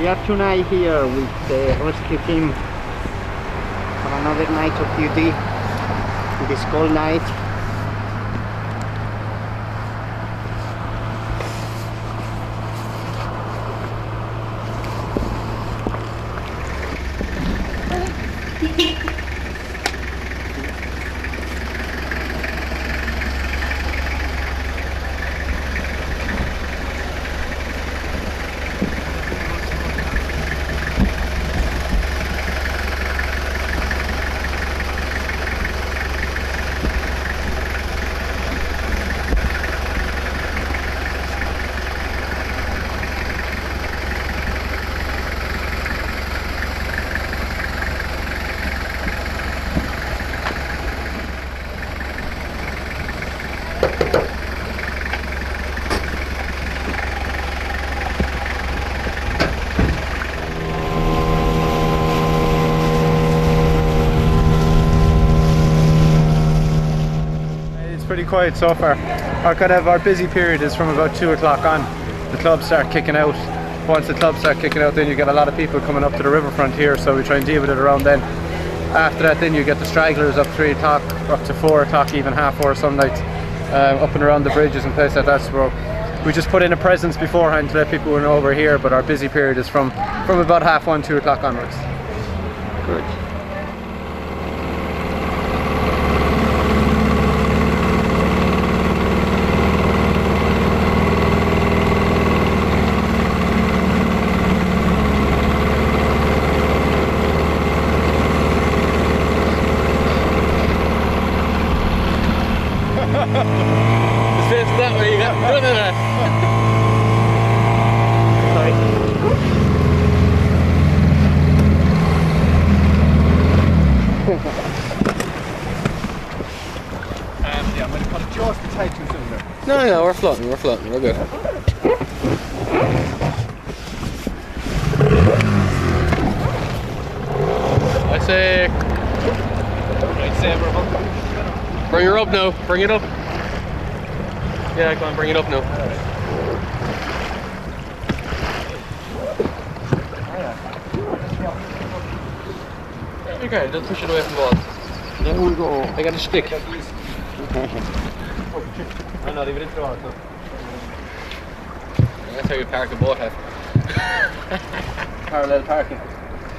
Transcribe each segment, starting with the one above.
We are tonight here with the rescue team for another night of duty, this cold night. Pretty quiet so far. Our busy period is from about 2 o'clock on. The clubs start kicking out. Once the clubs start kicking out, then you get a lot of people coming up to the riverfront here, so we try and deal with it around then. After that, then you get the stragglers up 3 o'clock, up to 4 o'clock, even half 4 some nights, up and around the bridges and places like that. So we just put in a presence beforehand to let people know we're here, but our busy period is from about 1:30, 2 o'clock onwards. Good. It's that way you got none of that. Sorry. Yeah, I'm going to put it just a tight too soon there. No, we're floating, we're good. I say bring her up now, bring it up. Yeah, come on, bring it up now. Okay, just push it away from the balls. There we go. I got a stick. I'm not even into it. That's how you park a boat, have. Parallel parking.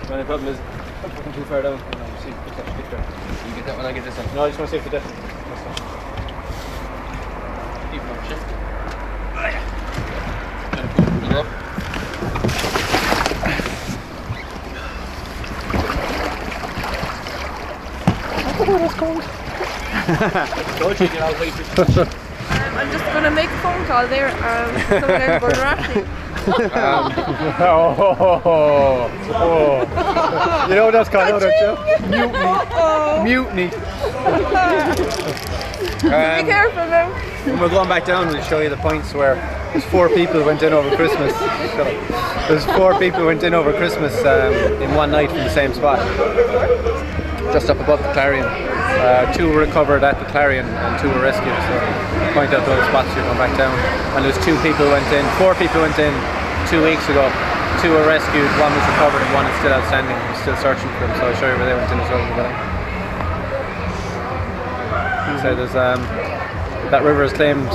The only problem is I'm fucking too far down. See, put that stick there. You get that one, I get this one. No, I just want to see if the depth. Keep on shit. Oh, that's cold. I'm just going to make a phone call there. Someone out border rafting. You know what that's called, don't you? Mutiny. Mutiny. Be careful now. When we're going back down, we'll show you the points where there's 4 people went in over Christmas. There's 4 people went in over Christmas in one night from the same spot, just up above the Clarion. 2 were recovered at the Clarion and 2 were rescued. So point out those spots you're going back down. And there's 4 people went in 2 weeks ago. 2 were rescued, 1 was recovered, and 1 is still outstanding. We're still searching for them. So I'll show you where they went in as well. So there's that river has claimed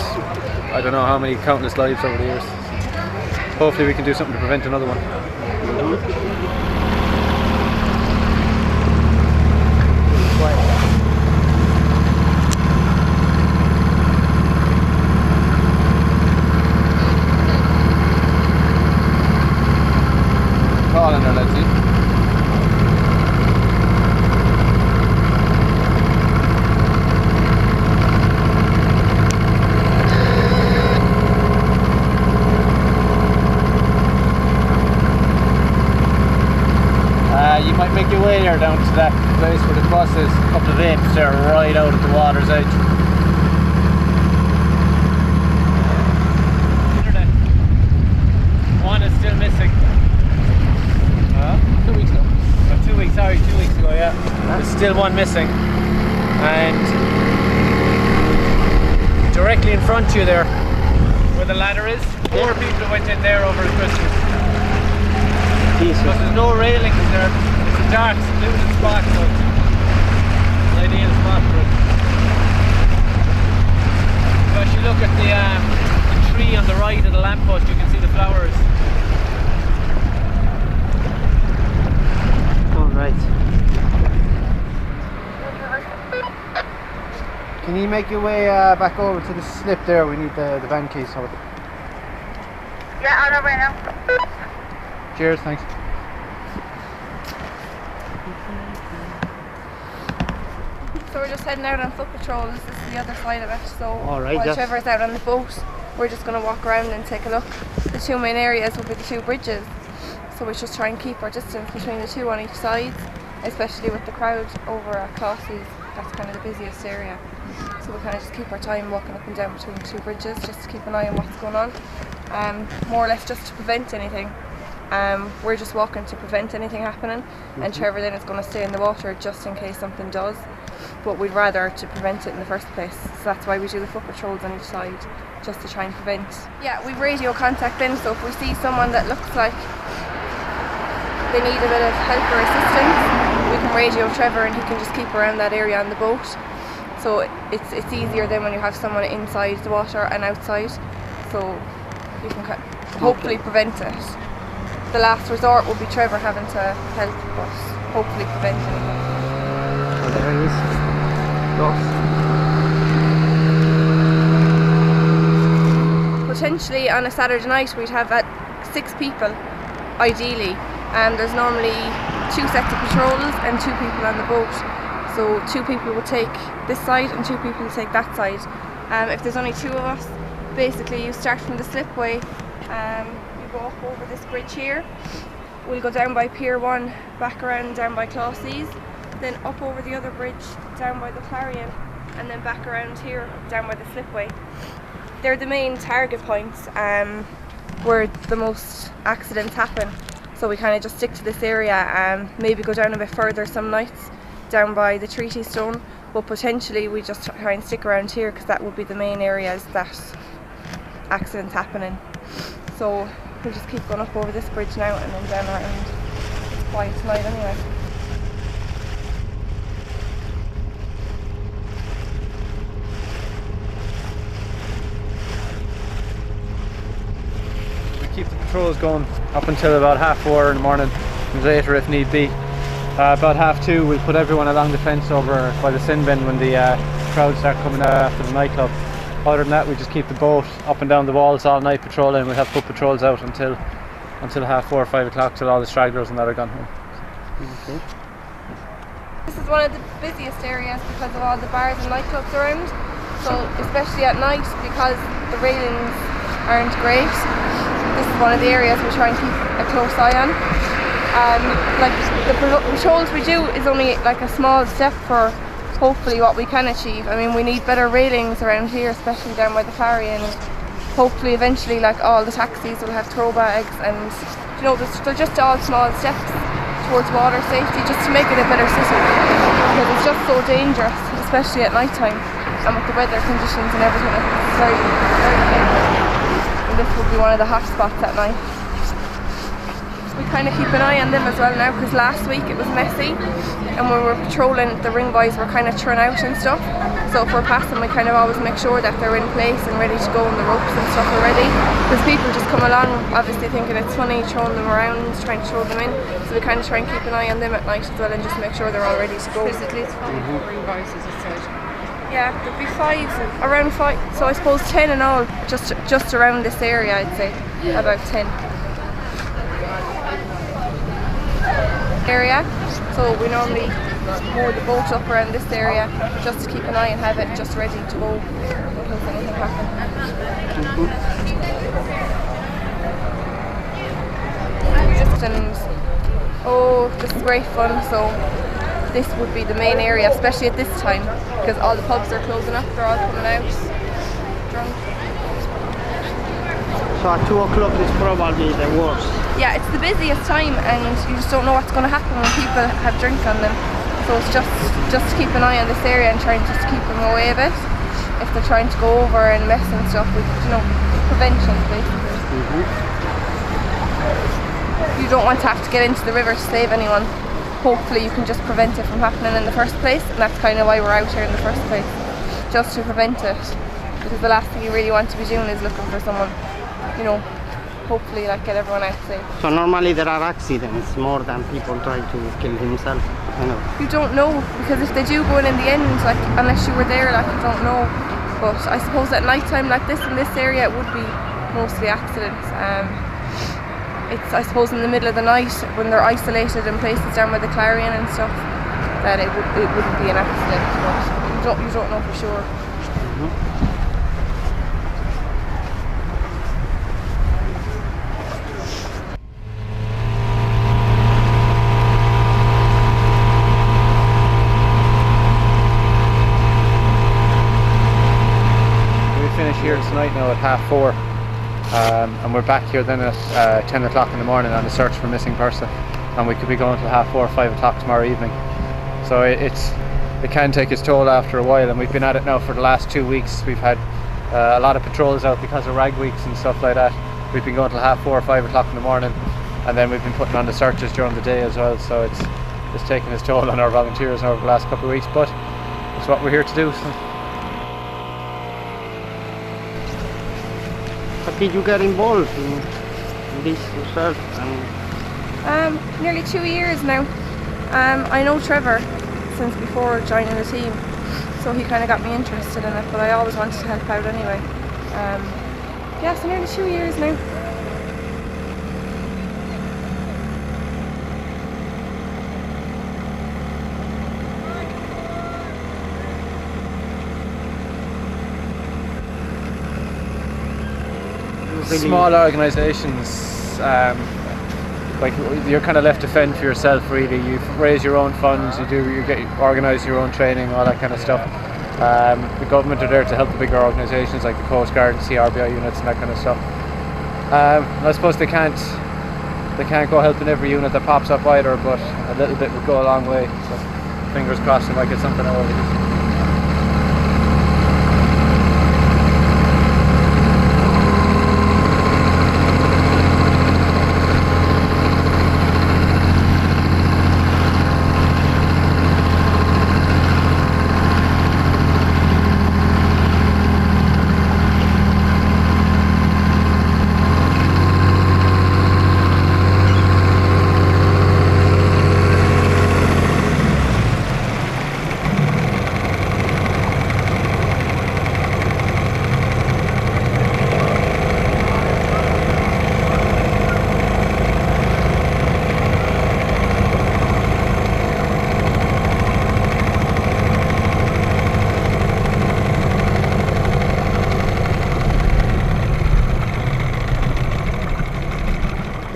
I don't know how many countless lives over the years. Hopefully we can do something to prevent another one. Call in there, let's see. You might make your way there down to that place where the bus is, a couple of apes there right out at the water's edge. One is still missing. 2 weeks now. Oh, 2 weeks, sorry, 2 weeks ago, yeah. There's still one missing. And directly in front of you there, where the ladder is, 4 people went in there over Christmas. easy. Because there's no railings there. It's a dark, secluded spot, so it's an ideal spot for it. So if you look at the tree on the right of the lamppost, you can see the flowers. All right. Can you make your way back over to the slip there? We need the van keys. Yeah, on over now. Cheers, thanks. So we're just heading out on foot patrol. This is the other side of it. So Alright, while yes. Trevor's out on the boat, we're just going to walk around and take a look. The two main areas will be the two bridges. So we just try and keep our distance between the two on each side, especially with the crowd over at Clossies. That's kind of the busiest area. So we kind of just keep our time walking up and down between the two bridges, just to keep an eye on what's going on. More or less just to prevent anything. We're just walking to prevent anything happening, and Trevor then is going to stay in the water just in case something does. But we'd rather to prevent it in the first place, so that's why we do the foot patrols on each side, just to try and prevent. Yeah, we radio contact then, so if we see someone that looks like they need a bit of help or assistance, we can radio Trevor and he can just keep around that area on the boat. So it's easier then when you have someone inside the water and outside, so you can hopefully prevent it. The last resort will be Trevor having to help, but hopefully prevent anything. Oh, there he is. Potentially on a Saturday night we'd have 6 people, ideally. There's normally 2 sets of patrols and 2 people on the boat. So 2 people will take this side and 2 people will take that side. If there's only 2 of us, basically you start from the slipway, you go up over this bridge here. We'll go down by Pier 1, back around down by Clossies, then up over the other bridge down by the Clarion, and then back around here down by the slipway. They're the main target points where the most accidents happen. So we kind of just stick to this area and maybe go down a bit further some nights down by the Treaty Stone, but potentially we just try and stick around here because that would be the main areas that accidents happen in. So we'll just keep going up over this bridge now and then down around. It's quiet tonight anyway. Keep the patrols going up until about 4:30 in the morning, and later if need be. About 2:30 we'll put everyone along the fence over by the sin bin when the crowds start coming out after the nightclub. Other than that, we just keep the boat up and down the walls all night patrolling. We'll have foot patrols out until 4:00 or 5 o'clock, till all the stragglers and that are gone home. Okay. This is one of the busiest areas because of all the bars and nightclubs around. So especially at night, because the railings aren't great, this is one of the areas we try and keep a close eye on. Like the patrols we do is only like a small step for hopefully what we can achieve. I mean, we need better railings around here, especially down by the Clarion. Hopefully eventually like all the taxis will have throw bags, and you know, they're just all small steps towards water safety, just to make it a better city, because it's just so dangerous, especially at night time and with the weather conditions and everything. It's very, very dangerous. And this would be one of the hot spots at night. We kind of keep an eye on them as well now, because last week it was messy and when we were patrolling, the ring boys were kind of thrown out and stuff. So if we're passing, we kind of always make sure that they're in place and ready to go, and the ropes and stuff are ready, because people just come along obviously thinking it's funny, throwing them around, trying to throw them in. So we kind of try and keep an eye on them at night as well, and just make sure they're all ready to go. There's at least 5 ring boys, as you said. Yeah, there'd be 5, around 5, so I suppose 10 in all, just around this area. I'd say about 10 area. So we normally moor the boat up around this area just to keep an eye and have it just ready to go in case anything happens. This is great fun. So this would be the main area, especially at this time, because all the pubs are closing up, they're all coming out drunk. So at 2 o'clock is probably the worst. Yeah, it's the busiest time, and you just don't know what's going to happen when people have drinks on them. So it's just to keep an eye on this area and trying just to keep them away a bit. If they're trying to go over and mess and stuff, we, you know, prevention basically. you don't want to have to get into the river to save anyone. Hopefully you can just prevent it from happening in the first place, and that's kind of why we're out here in the first place, just to prevent it, because the last thing you really want to be doing is looking for someone, you know, hopefully like get everyone out safe. So normally there are accidents more than people try to kill themselves, you know. You don't know, because if they do go in the end, like unless you were there, like you don't know. But I suppose at night time like this in this area it would be mostly accidents. It's, I suppose, in the middle of the night when they're isolated in places down by the Clarion and stuff, that it wouldn't be an accident, but you don't know for sure. We finish here tonight now at 4:30. And we're back here then at 10 o'clock in the morning on a search for missing person, and we could be going till 4:30 or 5 o'clock tomorrow evening. So it can take its toll after a while, and we've been at it now for the last 2 weeks. We've had a lot of patrols out because of rag weeks and stuff like that. We've been going till 4:30 or 5 o'clock in the morning, and then we've been putting on the searches during the day as well. So it's taken its toll on our volunteers over the last couple of weeks, but it's what we're here to do. So. Did you get involved in this yourself? Nearly 2 years now. I know Trevor since before joining the team, so he kind of got me interested in it, but I always wanted to help out anyway. Yeah, so nearly 2 years now. Small organisations, like you're kind of left to fend for yourself really. You raise your own funds, you organise your own training, all that kind of stuff. The government are there to help the bigger organisations like the Coast Guard and CRBI units and that kind of stuff. I suppose they can't go helping every unit that pops up either, but a little bit would go a long way. So fingers crossed we might get something out of it.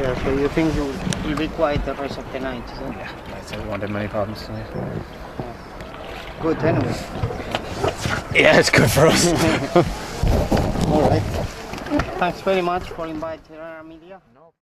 Yeah, so you think you'll be quiet the rest of the night, isn't it? Yeah, I'd say we won't have many problems tonight. Good anyway. Yeah, it's good for us. Alright. Thanks very much for inviting Amelia.